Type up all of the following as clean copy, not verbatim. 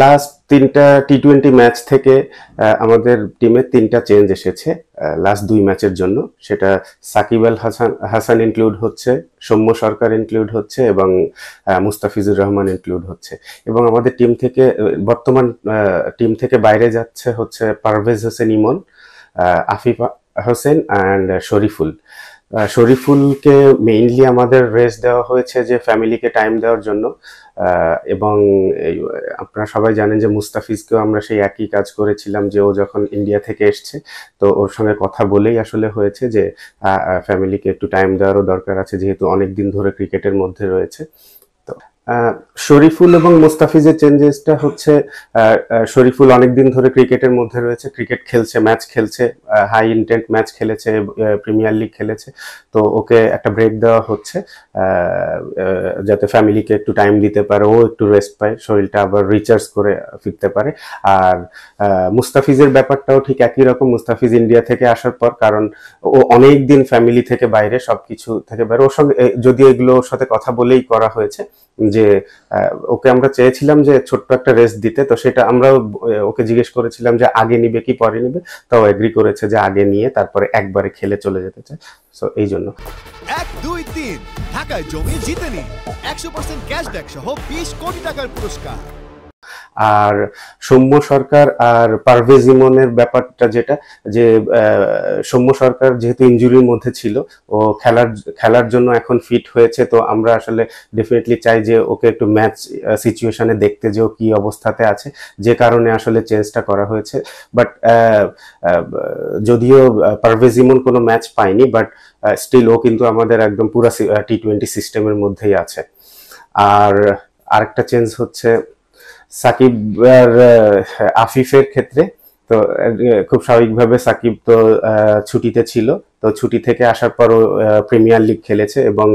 Last 3টা টি-20 match থেকে আমাদের টিমে 3টা চেঞ্জ এসেছে লাস্ট 2 ম্যাচের জন্য। সেটা সাকিব আল হাসান ইনক্লুড হচ্ছে, সৌম্য সরকার ইনক্লুড হচ্ছে এবং মুস্তাফিজুর রহমান ইনক্লুড হচ্ছে। এবং আমাদের টিম থেকে বর্তমান টিম থেকে বাইরে যাচ্ছে হচ্ছে পারভেজ হোসেন ইমন, আফিফ হোসেন অ্যান্ড শরীফুল। শরীফুলকে মেইনলি আমাদের রেস্ট দেওয়া হয়েছে যে ফ্যামিলিকে টাইম দেওয়ার জন্য। এবং আপনারা সবাই জানেন যে মুস্তাফিজকেও আমরা সেই একই কাজ করেছিলাম, যে ও যখন ইন্ডিয়া থেকে এসছে তো ওর সঙ্গে কথা বলেই আসলে হয়েছে যে ফ্যামিলিকে একটু টাইম দেওয়ারও দরকার আছে, যেহেতু অনেক দিন ধরে ক্রিকেটের মধ্যে রয়েছে। তো শরীফুল এবং মুস্তাফিজের চেঞ্জেসটা হচ্ছে শরীফুল অনেকদিন ধরে ক্রিকেটের মধ্যে রয়েছে, ক্রিকেট খেলছে, ম্যাচ খেলছে, হাই ইন্টেন্ট ম্যাচ খেলেছে, প্রিমিয়ার লিগ খেলেছে। তো ওকে একটা ব্রেক দেওয়া হচ্ছে যাতে ফ্যামিলিকে একটু টাইম দিতে পারে, ও একটু রেস্ট পায়, শরীরটা আবার রিচার্জ করে ফিরতে পারে। আর মুস্তাফিজের ব্যাপারটাও ঠিক একই রকম। মুস্তাফিজ ইন্ডিয়া থেকে আসার পর, কারণ ও অনেক দিন ফ্যামিলি থেকে বাইরে, সবকিছু থেকে বাইরে, ওর সঙ্গে যদিও এগুলো ওর সাথে কথা বলেই করা হয়েছে যে ওকে আমরা চেয়েছিলাম যে ছোট্ট একটা রেস্ট দিতে। তো সেটা আমরা ওকে জিজ্ঞেস করেছিলাম যে আগে নিবে কি পরে নিবে, তাও এগ্রি করেছে যে আগে নিয়ে তারপরে একবারে খেলে চলে যেতে চায়। সো এই জন্য 1, 2, 3 ঢাকায় জমি জিতে নিন 100% ক্যাশব্যাক সহ 20 কোটি টাকার পুরস্কার। আর সৌম্য সরকার আর পারভেজ ইমনের ব্যাপারটা যেটা, যে সৌম্য সরকার যেহেতু ইনজুরির মধ্যে ছিল, ও খেলার জন্য এখন ফিট হয়েছে। তো আমরা আসলে ডেফিনেটলি চাই যে ওকে একটু ম্যাচ সিচুয়েশনে দেখতে, যে ও কি অবস্থাতে আছে, যে কারণে আসলে চেঞ্জটা করা হয়েছে। বাট যদিও পারভেজ ইমন কোনো ম্যাচ পায়নি, বাট স্টিল ও কিন্তু আমাদের একদম পুরো টি-20 সিস্টেমের মধ্যেই আছে। আর আরেকটা চেঞ্জ হচ্ছে সাকিব আর আফিফের ক্ষেত্রে। তো খুব স্বাভাবিকভাবে সাকিব তো ছুটিতে ছিল, তো ছুটি থেকে আসার পরও প্রিমিয়ার লিগ খেলেছে এবং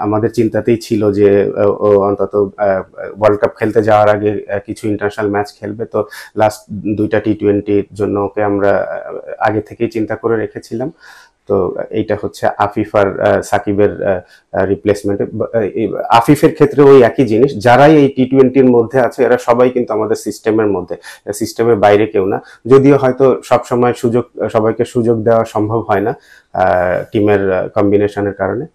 আমাদের চিন্তাতেই ছিল যে ও অন্তত ওয়ার্ল্ড কাপ খেলতে যাওয়ার আগে কিছু ইন্টারন্যাশনাল ম্যাচ খেলবে। তো লাস্ট 2টা টি-20-র জন্য ওকে আমরা আগে থেকেই চিন্তা করে রেখেছিলাম। তো এইটা হচ্ছে আফিফ আর সাকিবের রিপ্লেসমেন্ট। আফিফের ক্ষেত্রে ওই একই জিনিস, যারাই এই টি-20-র মধ্যে আছে এরা সবাই কিন্তু আমাদের সিস্টেমের মধ্যে, সিস্টেমের বাইরে কেউ না। যদিও হয়তো সবসময় সবাইকে সুযোগ দেওয়া সম্ভব হয় না টিমের কম্বিনেশনের কারণে।